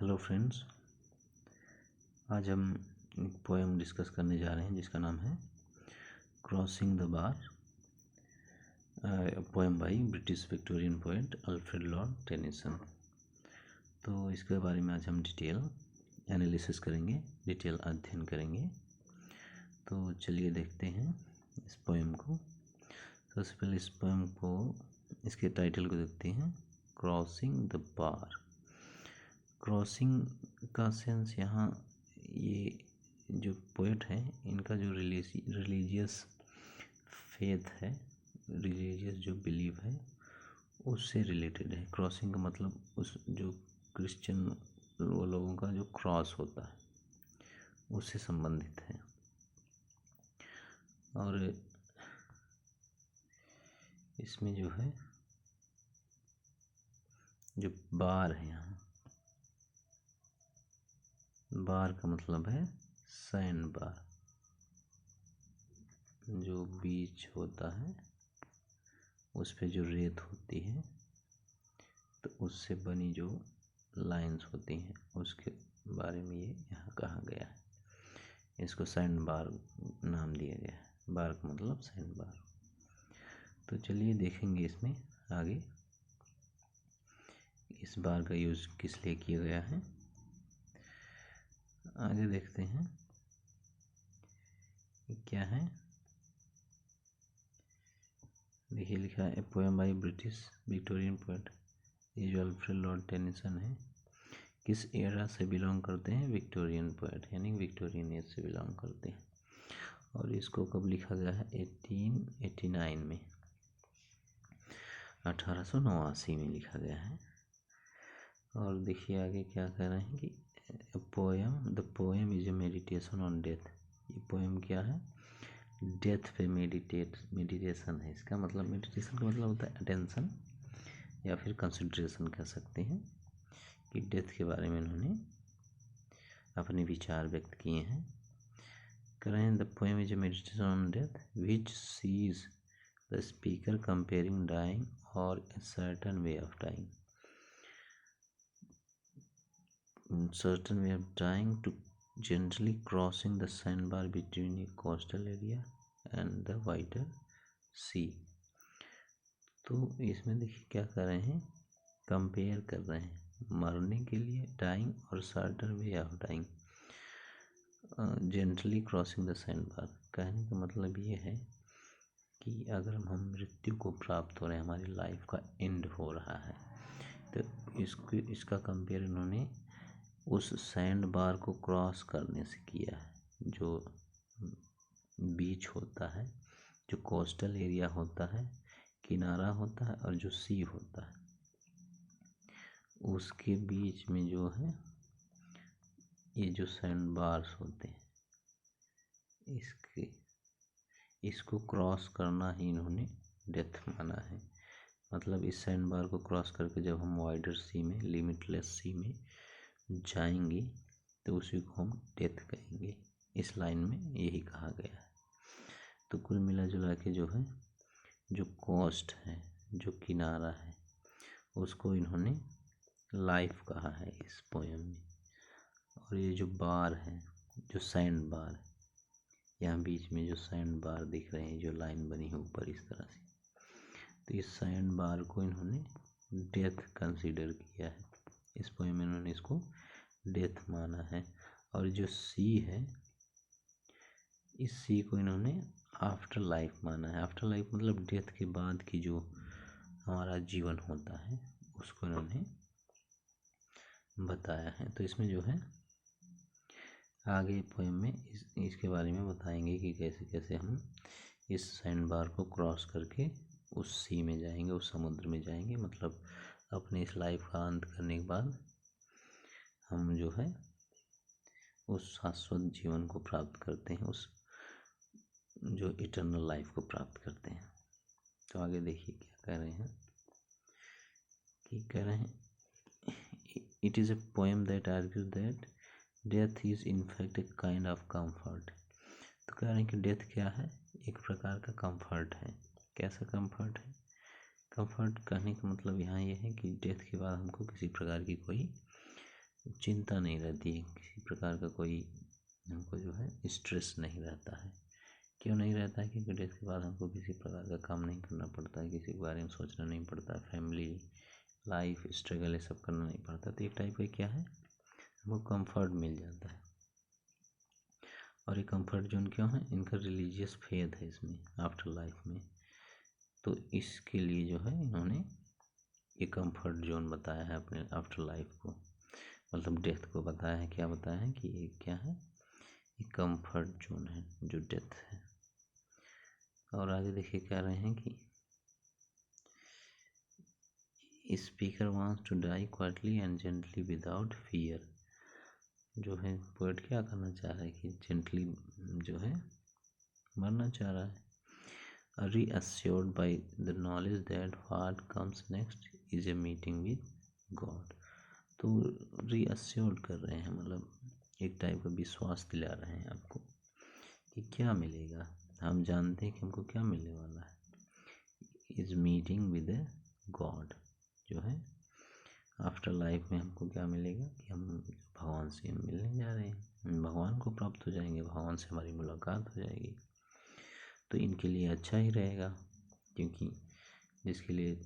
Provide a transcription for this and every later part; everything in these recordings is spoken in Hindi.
हेलो फ्रेंड्स, आज हम एक पोएम डिस्कस करने जा रहे हैं जिसका नाम है crossing the bar, poem by British Victorian poet Alfred Lord Tennyson. तो इसके बारे में आज हम डिटेल एनालिसिस करेंगे, डिटेल अध्ययन करेंगे। तो चलिए देखते हैं इस पोएम को। सबसे पहले इस पोएम को, इसके टाइटल को देखते हैं, क्रॉसिंग द बार। क्रॉसिंग का सेंस यहाँ, ये जो पोएट है इनका जो रिलीजियस फेथ है, रिलीजियस जो बिलीव है उससे रिलेटेड है। क्रॉसिंग का मतलब उस जो क्रिश्चियन वो लोगों का जो क्रॉस होता है उससे संबंधित है। और इसमें जो है जो बार है, यहाँ बार का मतलब है सैंड बार, जो बीच होता है उस पे जो रेत होती है तो उससे बनी जो लाइंस होती हैं उसके बारे में ये यहाँ कहा गया है। इसको सैंड बार नाम दिया गया है। बार का मतलब सैंड बार। तो चलिए देखेंगे इसमें आगे इस बार का यूज किस लिए किया गया है। आगे देखते हैं क्या है। देखिए लिखा है, a poem by British Victorian poet. ये जो अल्फ्रेड लॉर्ड टेनिसन है किस एरा से बिलोंग करते हैं? विक्टोरियन पोएट, यानी विक्टोरियन एज से बिलोंग करते हैं। और इसको कब लिखा गया है? 1889 में, 1889 में लिखा गया है। और देखिए आगे क्या कह रहे हैं कि the poem is a meditation on death. ये पोएम क्या है? डेथ पे मेडिटेशन है। इसका मतलब, मेडिटेशन का मतलब होता है अटेंशन या फिर कंसंट्रेशन कह सकते हैं, कि डेथ के बारे में उन्होंने अपने विचार व्यक्त किए हैं। कह रहे हैं the poem is a meditation on death which sees the speaker comparing dying और a certain way of dying to gently crossing the sandbar between a coastal area and the wider sea। तो इसमें देखिए क्या कर रहे हैं, कंपेयर कर रहे हैं मरने के लिए डाइंग और certain way of dying, gently crossing the sandbar. कहने का मतलब ये है कि अगर हम मृत्यु को प्राप्त हो रहे हैं, हमारी लाइफ का एंड हो रहा है, तो इसका कंपेयर इन्होंने उस सैंड बार को क्रॉस करने से किया है। जो बीच होता है, जो कोस्टल एरिया होता है, किनारा होता है, और जो सी होता है, उसके बीच में जो है ये जो सैंड बार्स होते हैं, इसको क्रॉस करना ही इन्होंने डेथ माना है। मतलब इस सैंड बार को क्रॉस करके जब हम वाइडर सी में, लिमिटलेस सी में जाएंगे तो उसी को हम डेथ कहेंगे। इस लाइन में यही कहा गया है। तो कुल मिला जुला के जो है, जो कोस्ट है, जो किनारा है, उसको इन्होंने लाइफ कहा है इस पोएम में। और ये जो बार है, जो सैंड बार है, यहाँ बीच में जो सैंड बार दिख रहे हैं, जो लाइन बनी है ऊपर इस तरह से, तो इस सैंड बार को इन्होंने डेथ कंसीडर किया है। इस पोएम में इन्होंने इसको डेथ माना है। और जो सी है, इस सी को इन्होंने आफ्टर लाइफ माना है। आफ्टर लाइफ मतलब डेथ के बाद की जो हमारा जीवन होता है उसको इन्होंने बताया है। तो इसमें जो है आगे पोएम में इसके बारे में बताएंगे कि कैसे कैसे हम इस सैंड बार को क्रॉस करके उस सी में जाएंगे, उस समुद्र में जाएंगे। मतलब अपने इस लाइफ का अंत करने के बाद हम जो है उस शाश्वत जीवन को प्राप्त करते हैं, उस जो इटर्नल लाइफ को प्राप्त करते हैं। तो आगे देखिए क्या कह रहे हैं, कि कह रहे हैं it is a poem that argues that death is in fact a kind of comfort. तो कह रहे हैं कि डेथ क्या है? एक प्रकार का कंफर्ट है। कैसा कंफर्ट है? कंफर्ट कहने का मतलब यहाँ ये है कि डेथ के बाद हमको किसी प्रकार की कोई चिंता नहीं रहती है, किसी प्रकार का कोई हमको जो है स्ट्रेस नहीं रहता है। क्यों नहीं रहता है? क्योंकि डेथ के बाद हमको किसी प्रकार का काम नहीं करना पड़ता है, किसी के बारे में सोचना नहीं पड़ता, फैमिली लाइफ स्ट्रगल ये सब करना नहीं पड़ता। तो एक टाइप का क्या है, हमको कंफर्ट मिल जाता है। और ये कंफर्ट जोन क्यों है? इनका रिलीजियस फेथ है इसमें, आफ्टर लाइफ में। तो इसके लिए जो है इन्होंने ये कंफर्ट जोन बताया है अपने आफ्टर लाइफ को, मतलब डेथ को बताया है। क्या बताया है कि ये क्या है, ये कंफर्ट जोन है जो डेथ है। और आगे देखिए कह रहे हैं कि speaker wants to die quietly and gently without fear. जो है पोएट क्या करना चाह रहा है कि जेंटली जो है मरना चाह रहा है। Reassured by the knowledge that what comes next is a meeting with God. तो रीअश्योर्ड कर रहे हैं, मतलब एक टाइप का विश्वास दिला रहे हैं आपको कि क्या मिलेगा। हम जानते हैं कि हमको क्या मिलने वाला है। Is meeting with a god, जो है आफ्टर लाइफ में हमको क्या मिलेगा कि हम भगवान से मिलने जा रहे हैं, भगवान को प्राप्त हो जाएंगे, भगवान से हमारी मुलाकात हो जाएगी। तो इनके लिए अच्छा ही रहेगा, क्योंकि जिसके लिए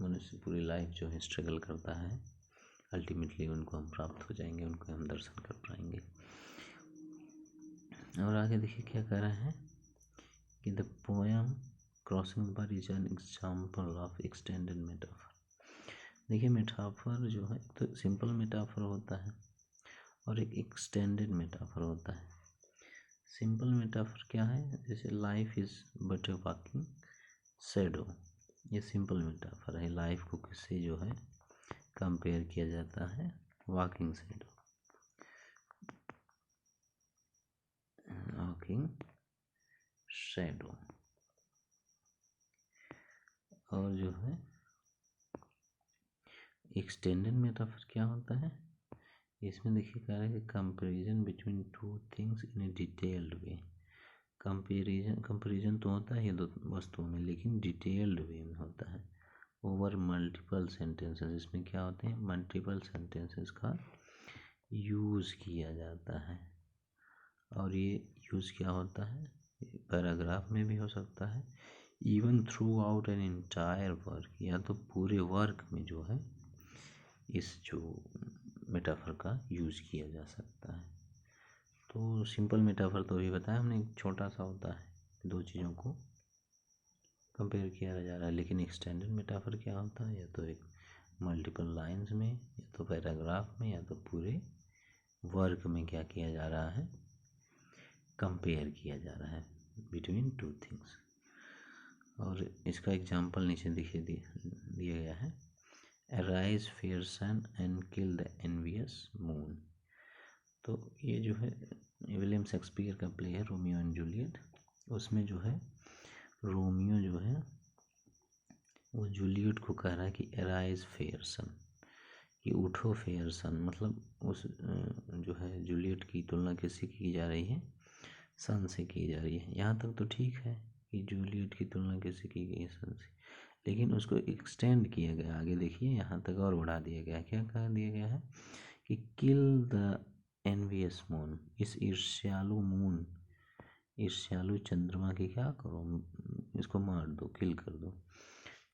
मनुष्य पूरी लाइफ जो है स्ट्रगल करता है, अल्टीमेटली उनको हम प्राप्त हो जाएंगे, उनको हम दर्शन कर पाएंगे। और आगे देखिए क्या कह रहे हैं कि the poem crossing the bar is an example of extended metaphor. देखिए मेटाफर जो है तो सिंपल मेटाफर होता है और एक एक्सटेंडेड मेटाफर होता है। सिंपल मेटाफर क्या है, जैसे life is but A walking shadow, ये सिंपल मेटाफर है। लाइफ को किससे जो है कंपेयर किया जाता है, वॉकिंग शैडो, वॉकिंग शैडो। और जो है एक्सटेंडेड मेटाफर क्या होता है, इसमें देखिए कह रहा है कि comparison between two things in A detailed way. Comparison तो होता है ये दो वस्तुओं में, लेकिन डिटेल्ड वे में होता है, ओवर मल्टीपल सेंटेंसेस। इसमें क्या होते हैं, मल्टीपल सेंटेंसेस का यूज़ किया जाता है। और ये यूज़ क्या होता है, पैराग्राफ में भी हो सकता है, even through out an entire work, या तो पूरे वर्क में जो है इस जो मेटाफर का यूज़ किया जा सकता है। तो सिंपल मेटाफर तो अभी बताया हमने, छोटा सा होता है, दो चीज़ों को कंपेयर किया जा रहा है। लेकिन एक्सटेंडेड मेटाफर क्या होता है, या तो एक मल्टीपल लाइंस में, या तो पैराग्राफ में, या तो पूरे वर्क में क्या किया जा रहा है, कंपेयर किया जा रहा है बिटवीन टू थिंग्स। और इसका एग्जाम्पल नीचे दिया गया है, arise fair sun and kill the envious moon. तो ये जो है विलियम शेक्सपियर का प्ले है रोमियो एंड जूलियट। उसमें जो है रोमियो जो है वो जूलियट को कह रहा है कि अराइज फेयर सन, कि उठो फेयर सन, मतलब उस जो है जूलियट की तुलना किससे की जा रही है, सन से की जा रही है। यहाँ तक तो ठीक है कि जूलियट की तुलना किससे की गई है, सन से, लेकिन उसको एक्सटेंड किया गया। आगे देखिए यहाँ तक और बढ़ा दिया गया। क्या कह दिया गया है कि किल द एनवियस मून, इस ईर्ष्यालु मून, ईर्ष्यालु चंद्रमा की क्या करो, इसको मार दो, किल कर दो।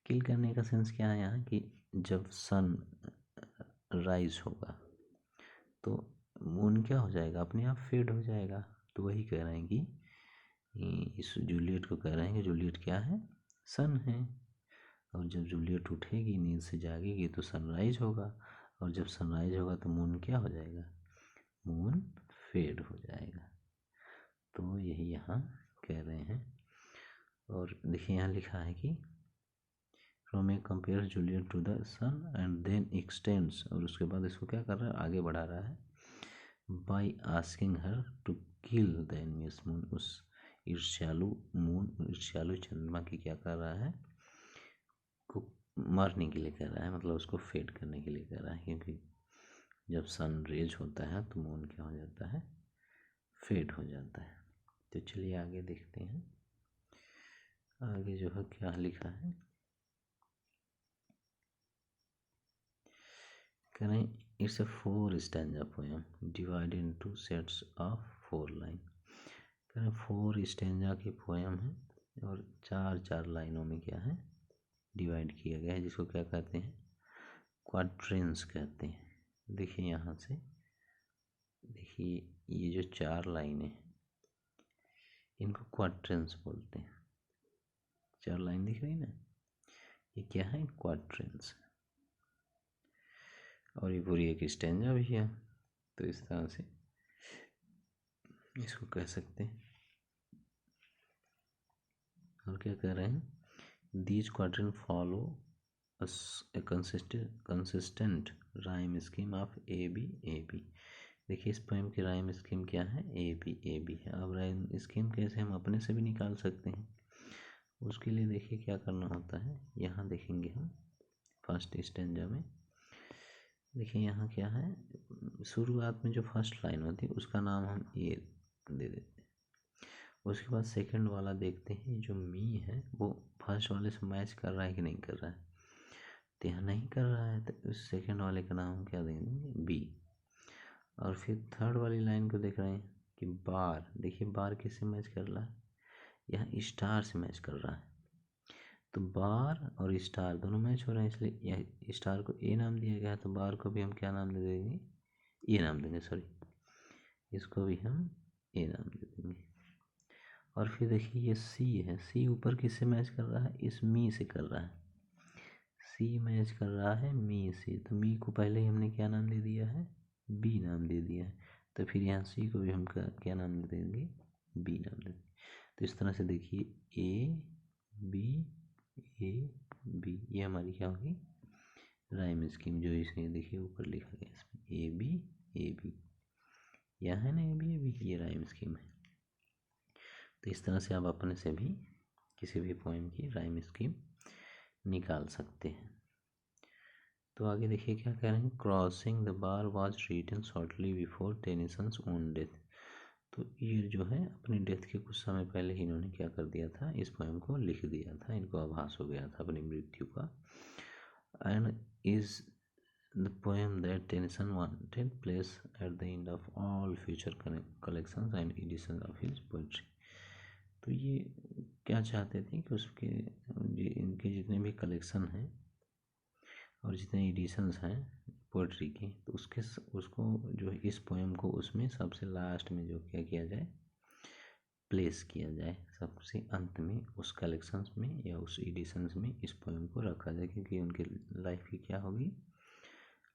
किल करने का सेंस क्या है यहाँ कि जब सन राइज होगा तो मून क्या हो जाएगा, अपने आप फेड हो जाएगा। तो वही कह रहे हैं कि इस जूलियट को कह रहे हैं कि जूलियट क्या है, सन है। और जब जूलियट उठेगी, नींद से जागेगी, तो सनराइज होगा, और जब सनराइज होगा तो मून क्या हो जाएगा, मून फेड हो जाएगा। तो यही यहाँ कह रहे हैं। और देखिए यहाँ लिखा है कि Romeo compare Juliet to the sun and then extends, और उसके बाद इसको क्या कर रहा है, आगे बढ़ा रहा है, by asking her to kill the envious moon, उस ईर्ष्यालु मून, ईर्ष्यालु चंद्रमा की क्या कर रहा है, को मारने के लिए कह रहा है, मतलब उसको फेड करने के लिए कह रहा है। क्योंकि जब सन रेज होता है तो मून क्या हो जाता है, फेड हो जाता है। तो चलिए आगे देखते हैं, आगे जो है क्या लिखा है, करें it's a 4 stanza poem divided into sets of 4 line. 4 stanza की पोएम है और 4 लाइनों में क्या है डिवाइड किया गया है, जिसको क्या कहते हैं क्वाड्रेंट्स कहते हैं। देखिए यहाँ से देखिए ये जो 4 लाइनें हैं इनको क्वाड्रेंट्स बोलते हैं। 4 लाइन दिख रही ना, ये क्या है क्वाड्रेंट्स, और ये पूरी एक स्टैंजा भी है। तो इस तरह से इसको कह सकते हैं। और क्या कह रहे हैं, these quadrant follow a consistent rhyme scheme of A B A B. देखिए इस पोएम की राइम स्कीम क्या है, ए बी है। अब राइम स्कीम कैसे हम अपने से भी निकाल सकते हैं, उसके लिए देखिए क्या करना होता है। यहाँ देखेंगे हम फर्स्ट स्टैंजा में, देखिए यहाँ क्या है, शुरुआत में जो फर्स्ट लाइन होती है उसका नाम हम ए दे देते हैं। उसके बाद सेकंड वाला देखते हैं, जो मी है वो फर्स्ट वाले से मैच कर रहा है कि नहीं कर रहा है। तो यहाँ नहीं कर रहा है तो उस सेकंड वाले का नाम हम क्या देंगे, बी। और फिर थर्ड वाली लाइन को देख रहे हैं कि बार, देखिए बार किससे मैच कर रहा है, यहाँ स्टार से मैच कर रहा है। तो बार और स्टार दोनों मैच हो रहे हैं, इसलिए यह स्टार को ए नाम दिया गया है, तो बार को भी हम क्या नाम दे देंगे, ए नाम देंगे, सॉरी इसको भी हम ए नाम दे देंगे। और फिर देखिए ये सी है, सी ऊपर किससे मैच कर रहा है, इस मी से कर रहा है। सी मैच कर रहा है मी से, तो मी को पहले ही हमने क्या नाम दे दिया है, बी नाम दे दिया है। तो फिर यहाँ सी को भी हम क्या नाम दे देंगे, बी नाम दे देंगे। तो इस तरह से देखिए ए बी, ये हमारी क्या होगी राइम स्कीम, जो इसमें देखिए ऊपर लिखा गया इसमें ए बी, यहाँ है ना ए बी, ये राइम स्कीम है। तो इस तरह से आप अपने से भी किसी भी पोएम की राइम स्कीम निकाल सकते हैं। तो आगे देखिए क्या कह रहे हैं, crossing the bar was written shortly before Tennyson's own death. तो ये जो है अपनी डेथ के कुछ समय पहले ही इन्होंने क्या कर दिया था, इस पोएम को लिख दिया था, इनको आभास हो गया था अपनी मृत्यु का। And is the poem that Tennyson wanted place at the end of all future collections and editions of his poetry. तो ये क्या चाहते थे कि उसके इनके जितने भी कलेक्शन हैं और जितने एडिशंस हैं पोइट्री की, तो उसको जो इस पोएम को उसमें सबसे लास्ट में जो क्या किया जाए, प्लेस किया जाए, सबसे अंत में उस कलेक्शंस में या उस एडिशंस में इस पोएम को रखा जाए, क्योंकि उनके लाइफ की क्या होगी,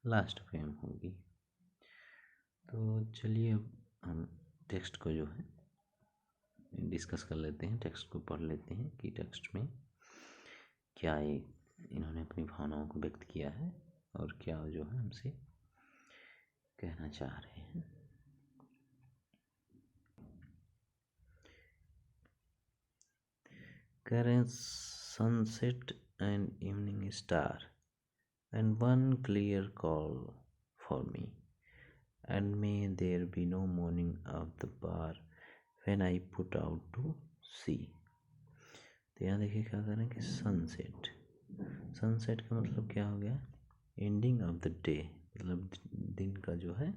लास्ट पोएम होगी। तो चलिए अब हम टेक्स्ट को जो है डिस्कस कर लेते हैं, टेक्स्ट को पढ़ लेते हैं कि टेक्स्ट में क्या इन्होंने अपनी भावनाओं को व्यक्त किया है और क्या जो है हमसे कहना चाह रहे हैं। कह रहे हैं, sunset and evening star and one clear call for me and may there be no morning of the bar when I put out to sea. तो यहाँ देखिए क्या कर रहे हैं कि सनसेट, सनसेट का मतलब क्या हो गया, एंडिंग ऑफ द डे, मतलब दिन का जो है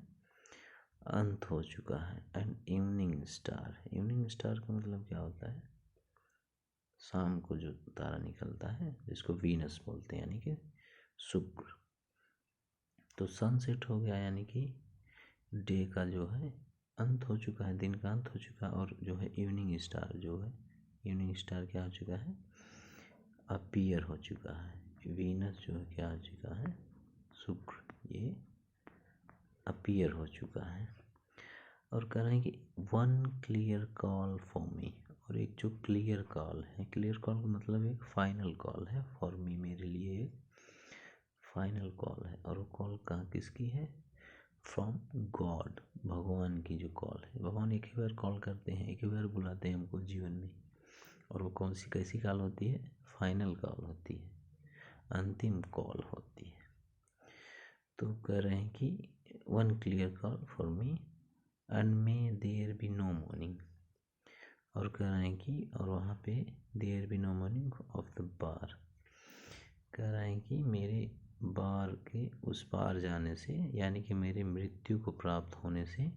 अंत हो चुका है। And evening star, evening star का मतलब क्या होता है, शाम को जो तारा निकलता है जिसको वीनस बोलते हैं, यानी कि शुक्र। तो सनसेट हो गया यानी कि डे का जो है अंत हो चुका है, दिन का अंत हो चुका है। और जो है इवनिंग स्टार जो है, इवनिंग स्टार क्या हो चुका है, अपीयर हो चुका है। वीनस जो है क्या हो चुका है, शुक्र, ये अपीयर हो चुका है। और कह रहे हैं कि वन क्लियर कॉल फॉर मी, और एक जो क्लियर कॉल है, क्लियर कॉल का मतलब एक फाइनल कॉल है, फॉर मी मेरे लिए एक फाइनल कॉल है। और वो कॉल कहाँ किसकी है, फ्रॉम गॉड, भगवान की जो कॉल है। भगवान एक ही बार कॉल करते हैं, एक ही बार बुलाते हैं हमको जीवन में, और वो कौन सी कैसी कॉल होती है, फाइनल कॉल होती है, अंतिम कॉल होती है। तो कह रहे हैं कि one clear call for me and may there be no morning, और कह रहे हैं कि और वहाँ पे there be no morning of the bar, कह रहे हैं कि मेरे बार के उस पार जाने से, यानी कि मेरे मृत्यु को प्राप्त होने से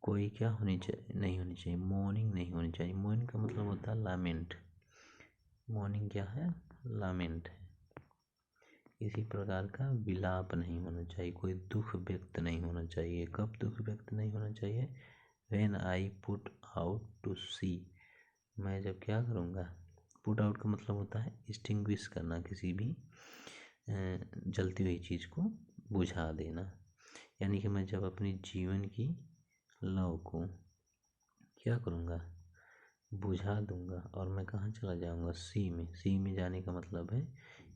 कोई क्या होनी चाहिए, नहीं होनी चाहिए, मॉर्निंग नहीं होनी चाहिए। मॉर्निंग का मतलब होता है लामेंट। मॉर्निंग क्या है? लामेंट है। किसी प्रकार का विलाप नहीं होना चाहिए, कोई दुख व्यक्त नहीं होना चाहिए। कब दुख व्यक्त नहीं होना चाहिए? When I put out to sea, मैं जब क्या करूँगा? पुट आउट का मतलब होता है एक्सटिंग्विश करना, किसी भी जलती हुई चीज़ को बुझा देना। यानी कि मैं जब अपनी जीवन की लौ को क्या करूँगा? बुझा दूंगा। और मैं कहाँ चला जाऊँगा? सी में। सी में जाने का मतलब है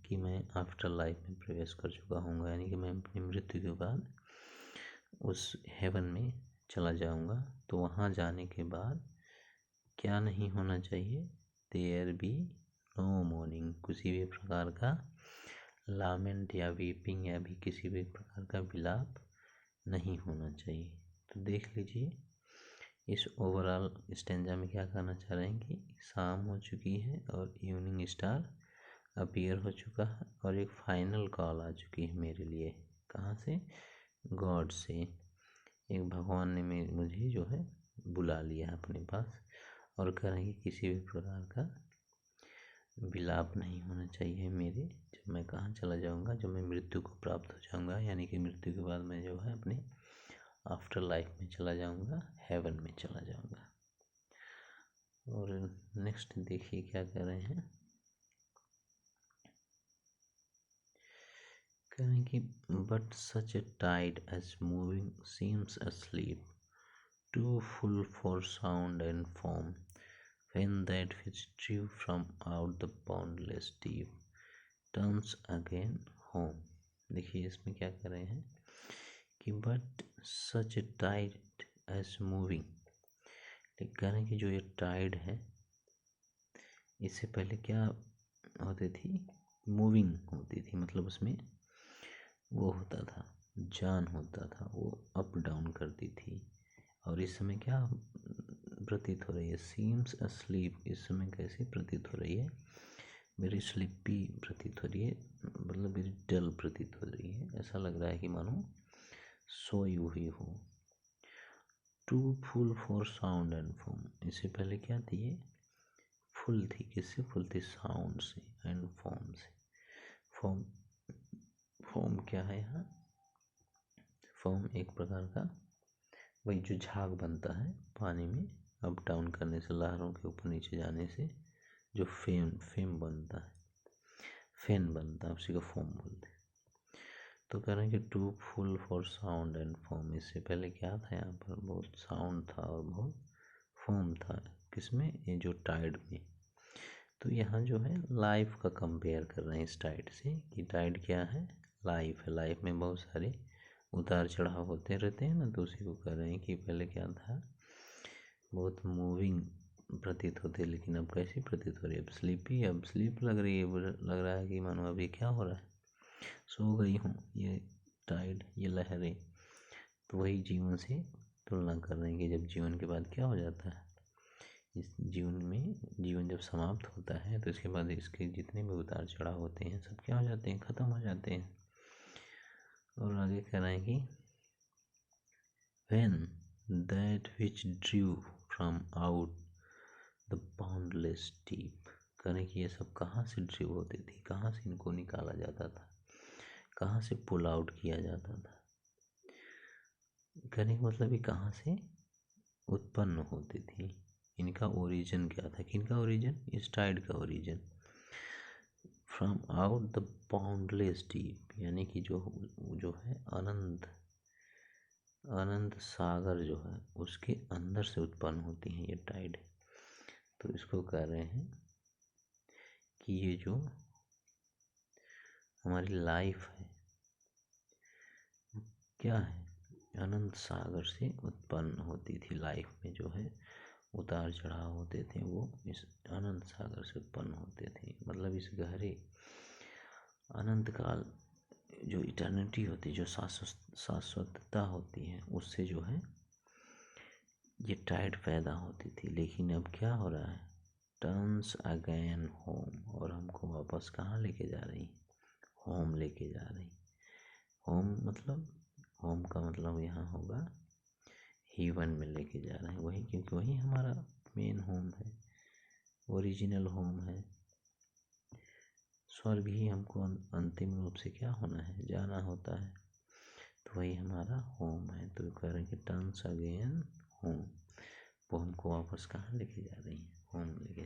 कि मैं आफ्टर लाइफ में प्रवेश कर चुका हूँगा, यानी कि मैं अपनी मृत्यु के बाद उस हेवन में चला जाऊँगा। तो वहाँ जाने के बाद क्या नहीं होना चाहिए? देयर बी नो मॉर्निंग, किसी भी प्रकार का लामेंट या वीपिंग या भी किसी भी प्रकार का विलाप नहीं होना चाहिए। तो देख लीजिए इस ओवरऑल स्टेंजा में क्या कहना चाह रहे हैं कि शाम हो चुकी है और इवनिंग स्टार अपीयर हो चुका है और एक फाइनल कॉल आ चुकी है मेरे लिए। कहाँ से? गॉड से। एक भगवान ने मुझे जो है बुला लिया अपने पास और कह रहे हैं कि किसी भी प्रकार का विलाप नहीं होना चाहिए मेरे, जब मैं कहाँ चला जाऊँगा, जब मैं मृत्यु को प्राप्त हो जाऊँगा, यानी कि मृत्यु के बाद मैं जो है अपने आफ्टर लाइफ में चला जाऊँगा, हेवन में चला जाऊँगा। और नेक्स्ट देखिए क्या कह रहे हैं। कह रहे हैं कि but such a tide as moving seems asleep, too full for sound and form, when that which drew from out the boundless deep turns again home। देखिए इसमें क्या कर रहे हैं कि but such a tide as moving, कह रहे हैं कि जो ये टाइड है इससे पहले क्या होती थी? मूविंग होती थी, मतलब उसमें वो होता था, जान होता था, वो अप डाउन करती थी। और इस समय क्या प्रतीत हो रही है? Seems asleep. इस समय कैसी प्रतीत हो रही है? मेरी स्लिपी प्रतीत हो रही है, मतलब मेरी डल प्रतीत हो रही है। ऐसा लग रहा है कि मानो सोई हुई हो। Too full for sound and form, इससे पहले क्या थी? ये फुल थी। किससे फुल थी? साउंड से एंड फॉर्म से। फॉर्म, फॉर्म क्या है यहाँ? फॉर्म एक प्रकार का वही जो झाग बनता है पानी में अप डाउन करने से, लहरों के ऊपर नीचे जाने से जो फेम बनता है, फैन बनता है, उसी को फॉर्म बोलते हैं। तो कह रहे हैं कि too full for sound and form, इससे पहले क्या था? यहाँ पर बहुत साउंड था और बहुत फॉर्म था। किसमें? ये जो टाइड में। तो यहाँ जो है लाइफ का कंपेयर कर रहे हैं इस टाइड से, कि टाइड क्या है? लाइफ है। लाइफ में बहुत सारे उतार चढ़ाव होते रहते हैं ना, तो उसी को कह रहे हैं कि पहले क्या था? बहुत मूविंग प्रतीत होती है, लेकिन अब कैसी प्रतीत हो रही है? अब स्लीपी, अब स्लीप लग रही है। लग रहा है कि मानो अभी क्या हो रहा है? सो गई हूँ। ये टाइड, ये लहरें, तो वही जीवन से तुलना कर रहे हैं कि जब जीवन के बाद क्या हो जाता है, इस जीवन में, जीवन जब समाप्त होता है तो इसके बाद इसके जितने भी उतार चढ़ाव होते हैं सब क्या हो जाते हैं? ख़त्म हो जाते हैं। और आगे कह रहे हैं कि when that which drew from out the boundless deep, करें कि ये सब कहाँ से ड्रीव होती थी? कहाँ से इनको निकाला जाता था? कहाँ से पुल आउट किया जाता था? कहने का मतलब ये कहाँ से उत्पन्न होती थी? इनका ओरिजिन क्या था? किनका ओरिजिन? इस टाइड का origin. From out the boundless deep, यानी कि जो है अनंत सागर जो है उसके अंदर से उत्पन्न होती हैं ये टाइड। तो इसको कह रहे हैं कि ये जो हमारी लाइफ है क्या है? अनंत सागर से उत्पन्न होती थी। लाइफ में जो है उतार चढ़ाव होते थे वो इस अनंत सागर से उत्पन्न होते थे। मतलब इस गहरे अनंत काल, जो इटर्निटी होती है, जो शाश्वतता होती है, उससे जो है ये टाइड पैदा होती थी। लेकिन अब क्या हो रहा है? टर्न्स अगेन होम, और हमको वापस कहाँ लेके जा रही? होम लेके जा रही। होम का मतलब यहाँ होगा हेवन में लेके जा रहे हैं वही, क्योंकि वही हमारा मेन होम है, ओरिजिनल होम है। स्वर्ग ही हमको अंतिम रूप से क्या होना है, जाना होता है, तो वही हमारा होम है। तो कह रहे हैं कि टर्न्स अगेन होम, वो हमको वापस कहाँ लेके जा रही है, होम लेके।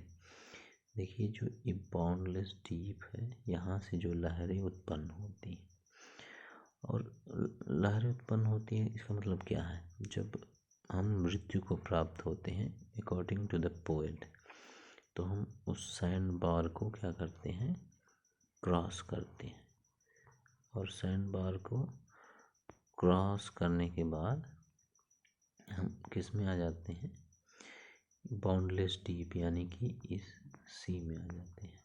देखिए जो ये बाउंडलेस डीप है, यहाँ से जो लहरें उत्पन्न होती हैं, और लहरें उत्पन्न होती हैं इसका मतलब क्या है, जब हम मृत्यु को प्राप्त होते हैं अकॉर्डिंग टू द पोएट, तो हम उस सैंड बार को क्या करते हैं, क्रॉस करते हैं। और सैंड बार को क्रॉस करने के बाद हम किस में आ जाते हैं, बाउंडलेस डीप, यानी कि इस सी में आ जाते हैं।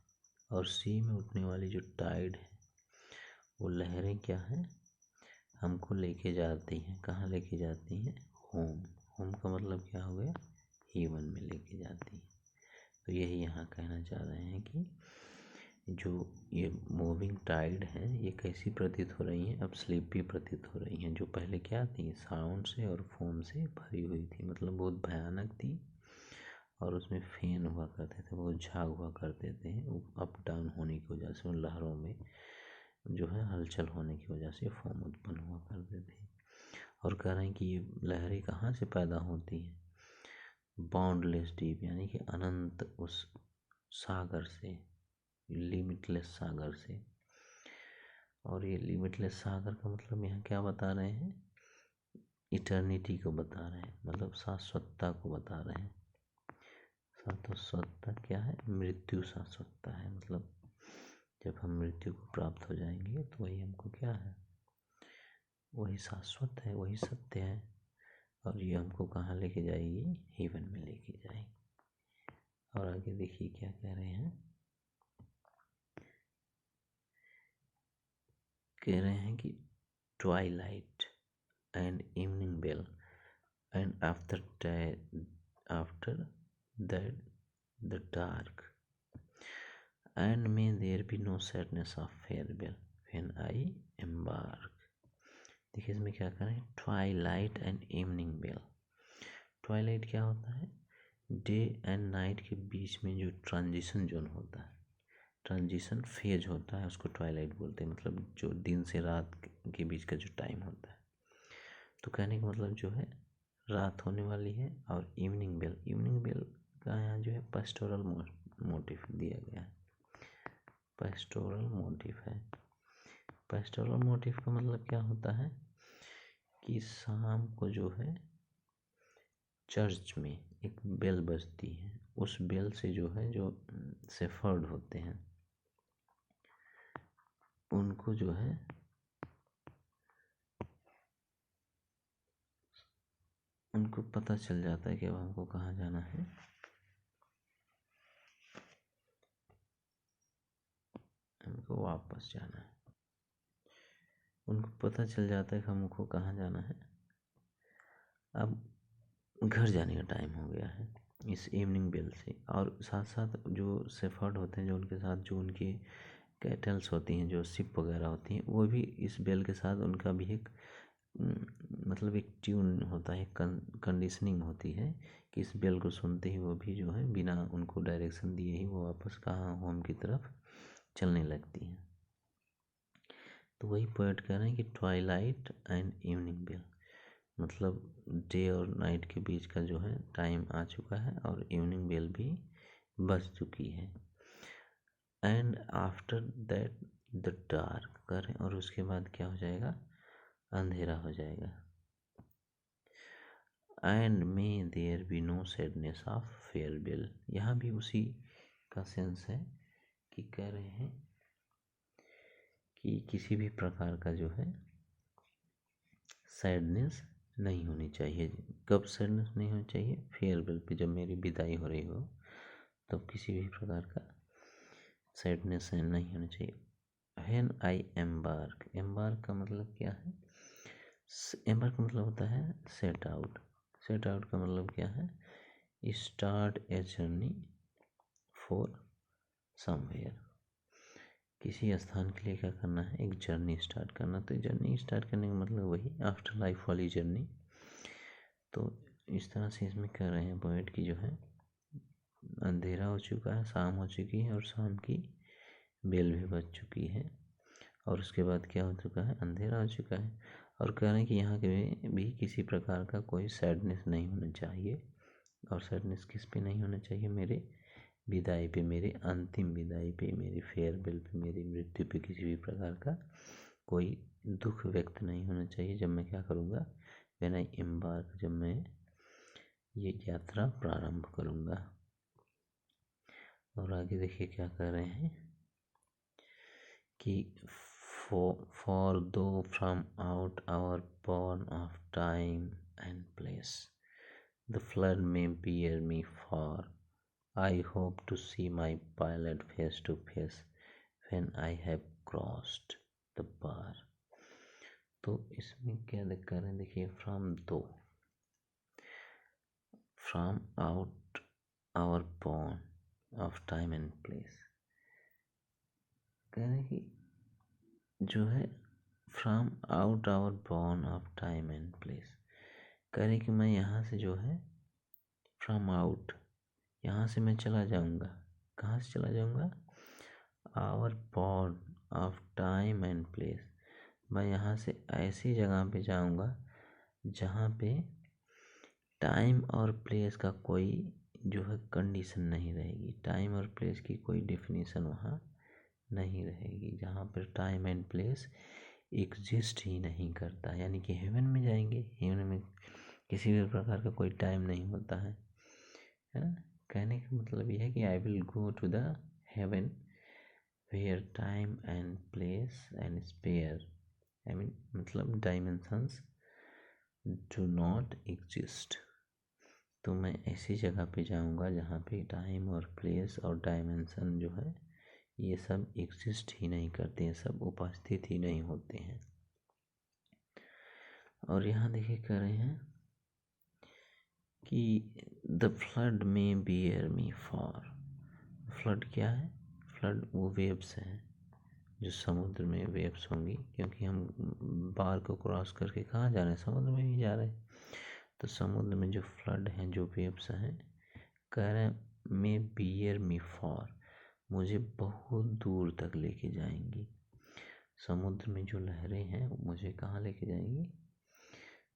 और सी में उठने वाली जो टाइड है, वो लहरें क्या हैं, हमको लेके जाती हैं, कहाँ लेके जाती हैं, होम। होम का मतलब क्या हो गया, हेवन में लेके जाती हैं। तो यही यहाँ कहना चाह रहे हैं कि जो ये मूविंग टाइड है ये कैसी प्रतीत हो रही हैं, अब स्लीपी प्रतीत हो रही हैं। जो पहले क्या थी, साउंड से और फोम से भरी हुई थी, मतलब बहुत भयानक थी, और उसमें फैन हुआ करते थे, बहुत झाग हुआ करते थे, अप डाउन होने की वजह से, उन लहरों में जो है हलचल होने की वजह से फोम उत्पन्न हुआ करते थे। और कह रहे हैं कि ये लहरें कहाँ से पैदा होती हैं, बाउंडलेस डीप, यानी कि अनंत उस सागर से, लिमिटलेस सागर से। और ये लिमिटलेस सागर का मतलब यहाँ क्या बता रहे हैं, इटर्निटी को बता रहे हैं, मतलब शाश्वतता को बता रहे हैं। शाश्वतता क्या है, मृत्यु शाश्वतता है, मतलब जब हम मृत्यु को प्राप्त हो जाएंगे तो वही हमको क्या है, वही शाश्वत है, वही सत्य है। और ये हमको कहाँ लेके जाएगी, हेवन में लेके जाएगी। और आगे देखिए क्या कह रहे हैं, कह रहे हैं कि twilight and evening bell and after that the dark and may there be no sadness of farewell when I embark। देखिए इसमें क्या करें, twilight and evening bell. Twilight क्या होता है, डे एंड नाइट के बीच में जो ट्रांजिशन जोन होता है, ट्रांजिशन फेज होता है, उसको ट्वाइलाइट बोलते हैं, मतलब जो दिन से रात के बीच का जो टाइम होता है। तो कहने का मतलब जो है रात होने वाली है। और इवनिंग बेल का यहाँ जो है पेस्टोरल मोटिव दिया गया है, पेस्टोरल मोटिव है। पेस्टोरल मोटिव का मतलब क्या होता है कि शाम को जो है चर्च में एक बेल बजती है, उस बेल से जो है जो शेफर्ड होते हैं उनको जो है उनको पता चल जाता है कि अब हमको कहाँ जाना है, हमको वापस जाना है। उनको पता चल जाता है कि हमको कहाँ जाना है, अब घर जाने का टाइम हो गया है, इस इवनिंग बेल से। और साथ साथ जो शेफर्ड होते हैं, जो उनके साथ जो उनकी कैटल्स होती हैं, जो शिप वगैरह होती हैं, वो भी इस बेल के साथ उनका भी एक मतलब एक ट्यून होता है, कंडीशनिंग होती है कि इस बेल को सुनते ही वो भी जो है बिना उनको डायरेक्शन दिए ही वो वापस कहाँ, होम की तरफ चलने लगती हैं। तो वही पोएट कह रहे हैं कि ट्वाइलाइट एंड इवनिंग बेल, मतलब डे और नाइट के बीच का जो है टाइम आ चुका है, और इवनिंग बेल भी बज चुकी है। And after that the dark करें, और उसके बाद क्या हो जाएगा, अंधेरा हो जाएगा। And may there be no sadness of farewell, यहाँ भी उसी का सेंस है कि कह रहे हैं कि किसी भी प्रकार का जो है सैडनेस नहीं होनी चाहिए। कब सैडनेस नहीं होनी चाहिए, फेयरवेल पे, जब मेरी विदाई हो रही हो तब किसी भी प्रकार का सैडनेस नहीं होना चाहिए। व्हेन आई एम्बार्क, एम्बार्क का मतलब क्या है, एम्बार्क का मतलब होता है सेट आउट। सेट आउट का मतलब क्या है, start a journey for somewhere, किसी स्थान के लिए क्या करना है, एक जर्नी स्टार्ट करना। तो जर्नी स्टार्ट करने का मतलब वही आफ्टर लाइफ वाली जर्नी। तो इस तरह से इसमें कह रहे हैं पोएट की जो है अंधेरा हो चुका है, शाम हो चुकी है और शाम की बेल भी बज चुकी है। और उसके बाद क्या हो चुका है, अंधेरा हो चुका है। और कह रहे हैं कि यहाँ के भी किसी प्रकार का कोई सैडनेस नहीं होना चाहिए। और सैडनेस किस पे नहीं होना चाहिए, मेरे विदाई पे, मेरे अंतिम विदाई पे, मेरी फेयरवेल पे, मेरी मृत्यु पे किसी भी प्रकार का कोई दुख व्यक्त नहीं होना चाहिए जब मैं क्या करूँगा, व्हेन आई एम्बार्क, जब मैं ये यात्रा प्रारंभ करूँगा। और आगे देखिए क्या कह रहे हैं कि for though from out our bourne of time and place, the flood may bear me far. I hope to see my pilot face to face when I have crossed the bar. तो इसमें क्या कर रहे हैं, देखिए from out our bourne of time and place, कह रहे हैं कि जो है from out our bourne of time and place, कह रहे कि मैं यहाँ से जो है फ्रॉम आउट, यहाँ से मैं चला जाऊँगा। कहाँ से चला जाऊँगा, our bourne of time and place, मैं यहाँ से ऐसी जगह पे जाऊँगा जहाँ पे टाइम और प्लेस का कोई जो है कंडीशन नहीं रहेगी, टाइम और प्लेस की कोई डेफिनेशन वहाँ नहीं रहेगी, जहाँ पर टाइम एंड प्लेस एग्जिस्ट ही नहीं करता। यानी कि हेवन में जाएंगे, हेवन में किसी भी प्रकार का कोई टाइम नहीं होता है ना। कहने का मतलब यह है कि I will go to the heaven where time and place and spare, I mean मतलब डायमेंशंस डू नॉट एग्जिस्ट। तो मैं ऐसी जगह पे जाऊंगा जहाँ पे टाइम और प्लेस और डायमेंशन जो है ये सब एग्जिस्ट ही नहीं करते हैं, सब उपस्थित ही नहीं होते हैं। और यहाँ देखिए कह रहे हैं कि द फ्लड में बियर मी फॉर। फ्लड क्या है, फ्लड वो वेव्स हैं जो समुद्र में वेव्स होंगी, क्योंकि हम बार को क्रॉस करके कहाँ जा रहे हैं, समुद्र में ही जा रहे हैं। तो समुद्र में जो फ्लड हैं, जो वेव्स हैं, कह रहे हैं मे बियर मी फॉर, मुझे बहुत दूर तक लेके जाएंगी। समुद्र में जो लहरें हैं मुझे कहाँ लेके जाएंगी,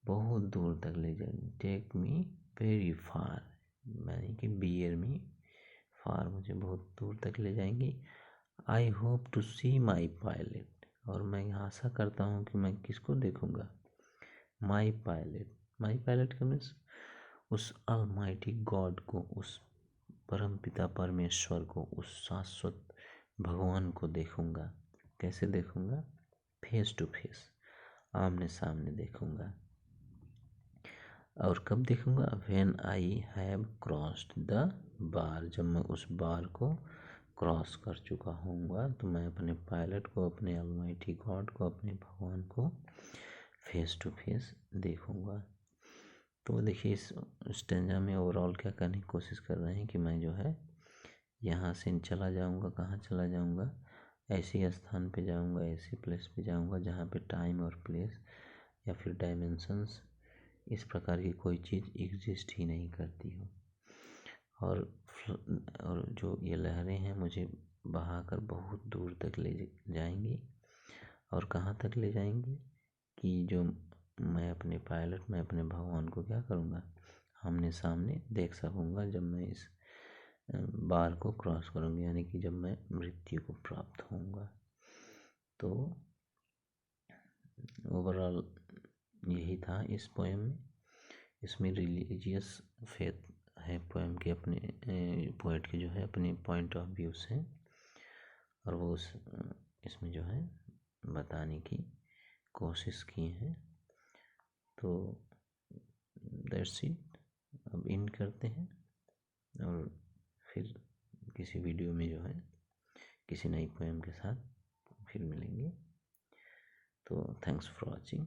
बहुत दूर तक ले जाएंगी। टेक मी वेरी फार, यानी कि बियर मी फार, मुझे बहुत दूर तक ले जाएंगी। I hope to see my pilot, और मैं आशा करता हूँ कि मैं किसको देखूँगा, माई पायलट। माई पायलट का मीन्स उस ऑलमाइटी गॉड को, उस परम पिता परमेश्वर को, उस शाश्वत भगवान को देखूँगा। कैसे देखूँगा, फेस टू फेस, आमने सामने देखूँगा। और कब देखूँगा, when I have crossed the bar, जब मैं उस बार को क्रॉस कर चुका होऊंगा, तो मैं अपने पायलट को, अपने ऑलमाइटी गॉड को, अपने भगवान को फेस टू फेस देखूँगा। तो देखिए इस स्टेंजा में ओवरऑल क्या करने की कोशिश कर रहे हैं कि मैं जो है यहाँ से चला जाऊँगा, कहाँ चला जाऊँगा, ऐसे स्थान पे जाऊँगा, ऐसी प्लेस पे जाऊँगा जहाँ पे टाइम और प्लेस या फिर डायमेंशंस इस प्रकार की कोई चीज़ एग्जिस्ट ही नहीं करती हो। और जो ये लहरें हैं मुझे बहाकर बहुत दूर तक ले जाएंगी। और कहाँ तक ले जाएंगी कि जो मैं अपने पायलट, मैं अपने भगवान को क्या करूँगा, आमने सामने देख सकूँगा जब मैं इस बार को क्रॉस करूँगी, यानी कि जब मैं मृत्यु को प्राप्त होऊंगा। तो ओवरऑल यही था इस पोएम में। इसमें रिलीजियस फेथ है पोएम के, अपने पोएट के जो है अपने पॉइंट ऑफ व्यूज हैं, और वो इसमें जो है बताने की कोशिश की हैं। तो दैट्स इट, अब इन करते हैं और फिर किसी वीडियो में जो है किसी नई पोएम के साथ फिर मिलेंगे। तो थैंक्स फॉर वॉचिंग।